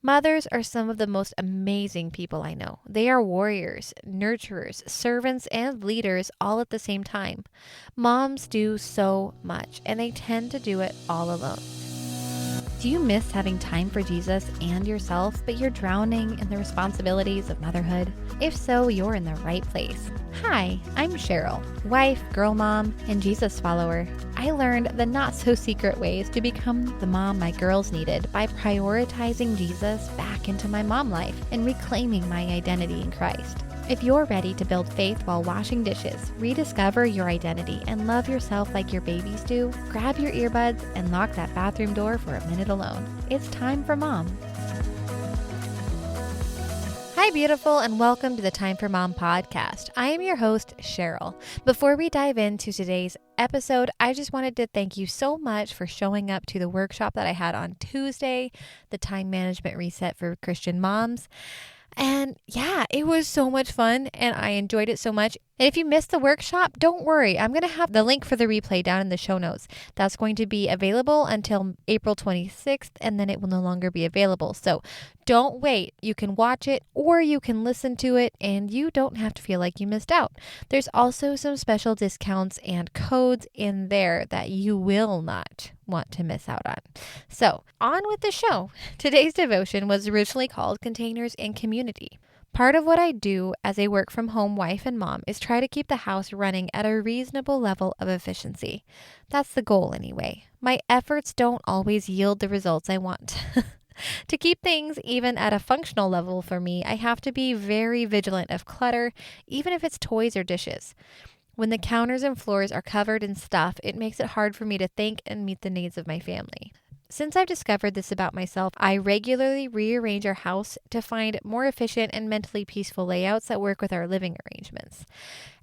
Mothers are some of the most amazing people I know. They are warriors, nurturers, servants, and leaders all at the same time. Moms do so much, and they tend to do it all alone. Do you miss having time for Jesus and yourself, but you're drowning in the responsibilities of motherhood? If so, you're in the right place. Hi, I'm Cheryl, wife, girl mom, and Jesus follower. I learned the not-so-secret ways to become the mom my girls needed by prioritizing Jesus back into my mom life and reclaiming my identity in Christ. If you're ready to build faith while washing dishes, rediscover your identity, and love yourself like your babies do, grab your earbuds and lock that bathroom door for a minute alone. It's time for Mom. Hi, beautiful, and welcome to the Time for Mom podcast. I am your host, Cheryl. Before we dive into today's episode, I just wanted to thank you so much for showing up to the workshop that I had on Tuesday, the Time Management Reset for Christian Moms. And yeah, it was so much fun and I enjoyed it so much. And if you missed the workshop, don't worry. I'm going to have the link for the replay down in the show notes. That's going to be available until April 26th, and then it will no longer be available. So don't wait. You can watch it or you can listen to it, and you don't have to feel like you missed out. There's also some special discounts and codes in there that you will not want to miss out on. So on with the show. Today's devotion was originally called Containers and Community. Part of what I do as a work-from-home wife and mom is try to keep the house running at a reasonable level of efficiency. That's the goal anyway. My efforts don't always yield the results I want. To keep things even at a functional level for me, I have to be very vigilant of clutter, even if it's toys or dishes. When the counters and floors are covered in stuff, it makes it hard for me to think and meet the needs of my family. Since I've discovered this about myself, I regularly rearrange our house to find more efficient and mentally peaceful layouts that work with our living arrangements.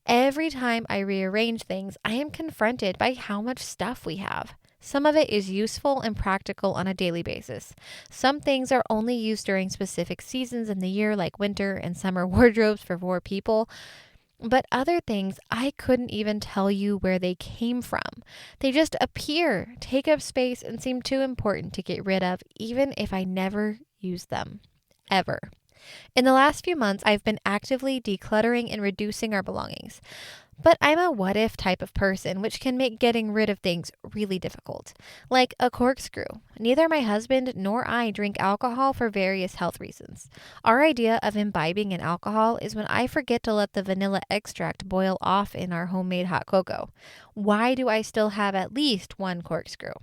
Every time I rearrange things, I am confronted by how much stuff we have. Some of it is useful and practical on a daily basis. Some things are only used during specific seasons in the year, like winter and summer wardrobes for 4 people. But other things, I couldn't even tell you where they came from. They just appear, take up space, and seem too important to get rid of, even if I never use them. Ever. In the last few months, I've been actively decluttering and reducing our belongings. But I'm a what-if type of person, which can make getting rid of things really difficult. Like a corkscrew. Neither my husband nor I drink alcohol for various health reasons. Our idea of imbibing in alcohol is when I forget to let the vanilla extract boil off in our homemade hot cocoa. Why do I still have at least one corkscrew?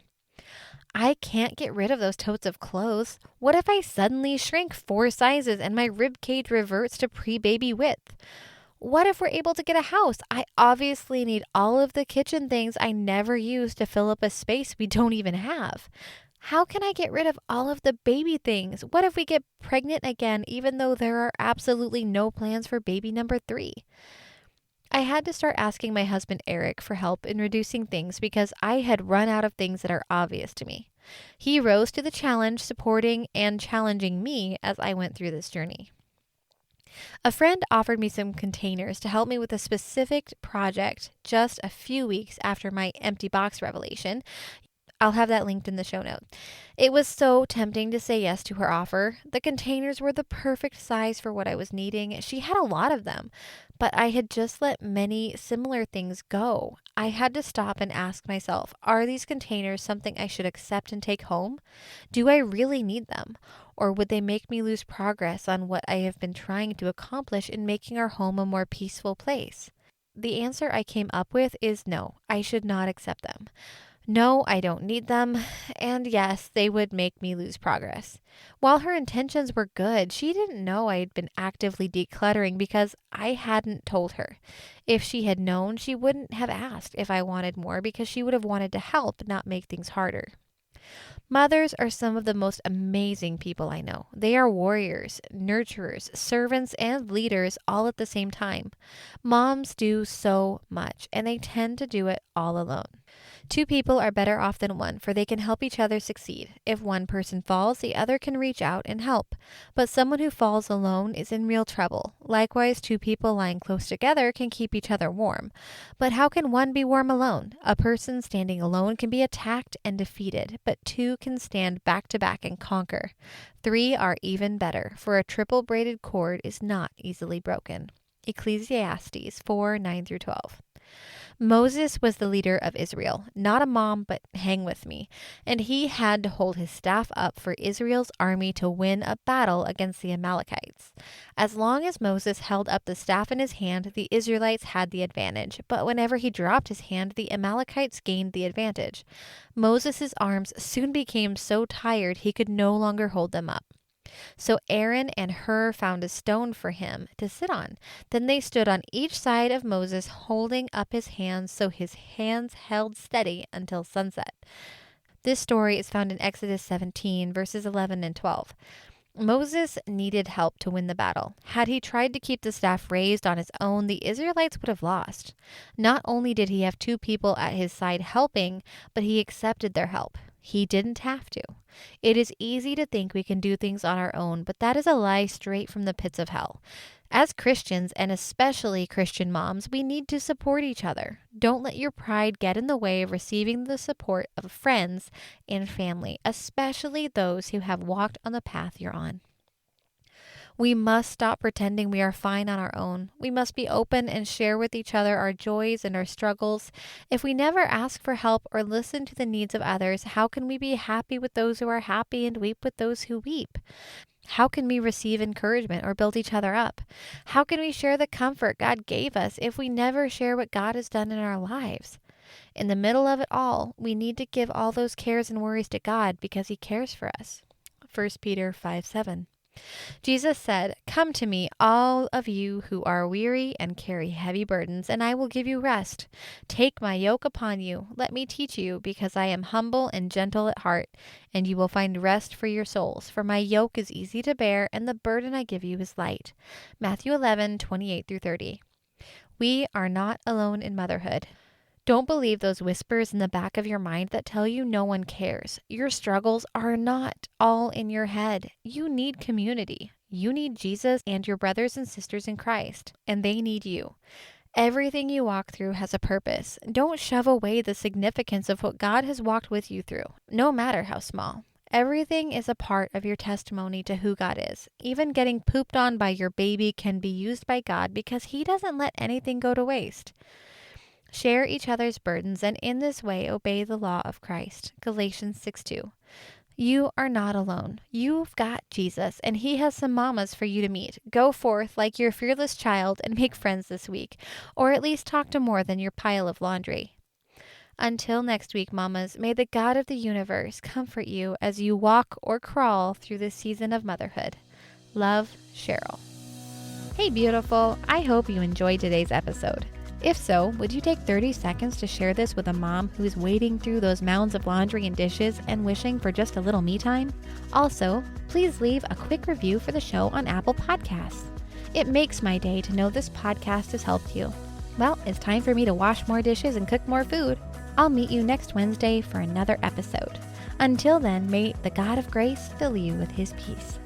I can't get rid of those totes of clothes. What if I suddenly shrink 4 sizes and my rib cage reverts to pre-baby width? What if we're able to get a house? I obviously need all of the kitchen things I never use to fill up a space we don't even have. How can I get rid of all of the baby things? What if we get pregnant again, even though there are absolutely no plans for baby number 3? I had to start asking my husband Eric for help in reducing things because I had run out of things that are obvious to me. He rose to the challenge, supporting and challenging me as I went through this journey. A friend offered me some containers to help me with a specific project just a few weeks after my empty box revelation. I'll have that linked in the show note. It was so tempting to say yes to her offer. The containers were the perfect size for what I was needing. She had a lot of them, but I had just let many similar things go. I had to stop and ask myself, are these containers something I should accept and take home? Do I really need them? Or would they make me lose progress on what I have been trying to accomplish in making our home a more peaceful place? The answer I came up with is no, I should not accept them. No, I don't need them, and yes, they would make me lose progress. While her intentions were good, she didn't know I had been actively decluttering because I hadn't told her. If she had known, she wouldn't have asked if I wanted more because she would have wanted to help, not make things harder. Mothers are some of the most amazing people I know. They are warriors, nurturers, servants, and leaders all at the same time. Moms do so much, and they tend to do it all alone. Two people are better off than one, for they can help each other succeed. If one person falls, the other can reach out and help. But someone who falls alone is in real trouble. Likewise, two people lying close together can keep each other warm. But how can one be warm alone? A person standing alone can be attacked and defeated, but two can stand back to back and conquer. Three are even better, for a triple braided cord is not easily broken. Ecclesiastes 4:9-12. Moses was the leader of Israel, not a mom, but hang with me, and he had to hold his staff up for Israel's army to win a battle against the Amalekites. As long as Moses held up the staff in his hand, the Israelites had the advantage, but whenever he dropped his hand, the Amalekites gained the advantage. Moses' arms soon became so tired he could no longer hold them up. So Aaron and Hur found a stone for him to sit on. Then they stood on each side of Moses, holding up his hands so his hands held steady until sunset. This story is found in Exodus 17, verses 11 and 12. Moses needed help to win the battle. Had he tried to keep the staff raised on his own, the Israelites would have lost. Not only did he have two people at his side helping, but he accepted their help. He didn't have to. It is easy to think we can do things on our own, but that is a lie straight from the pits of hell. As Christians, and especially Christian moms, we need to support each other. Don't let your pride get in the way of receiving the support of friends and family, especially those who have walked on the path you're on. We must stop pretending we are fine on our own. We must be open and share with each other our joys and our struggles. If we never ask for help or listen to the needs of others, how can we be happy with those who are happy and weep with those who weep? How can we receive encouragement or build each other up? How can we share the comfort God gave us if we never share what God has done in our lives? In the middle of it all, we need to give all those cares and worries to God because He cares for us. 1 Peter 5:7. Jesus said, "Come to me, all of you who are weary and carry heavy burdens, and I will give you rest. Take my yoke upon you. Let me teach you, because I am humble and gentle at heart, and you will find rest for your souls. For my yoke is easy to bear, and the burden I give you is light." Matthew 11:28-30. We are not alone in motherhood. Don't believe those whispers in the back of your mind that tell you no one cares. Your struggles are not all in your head. You need community. You need Jesus and your brothers and sisters in Christ, and they need you. Everything you walk through has a purpose. Don't shove away the significance of what God has walked with you through, no matter how small. Everything is a part of your testimony to who God is. Even getting pooped on by your baby can be used by God because He doesn't let anything go to waste. Share each other's burdens, and in this way obey the law of Christ. Galatians 6:2. You are not alone. You've got Jesus, and He has some mamas for you to meet. Go forth like your fearless child and make friends this week, or at least talk to more than your pile of laundry. Until next week, mamas, may the God of the universe comfort you as you walk or crawl through this season of motherhood. Love, Cheryl. Hey, beautiful. I hope you enjoyed today's episode. If so, would you take 30 seconds to share this with a mom who is wading through those mounds of laundry and dishes and wishing for just a little me time? Also, please leave a quick review for the show on Apple Podcasts. It makes my day to know this podcast has helped you. Well, it's time for me to wash more dishes and cook more food. I'll meet you next Wednesday for another episode. Until then, may the God of grace fill you with His peace.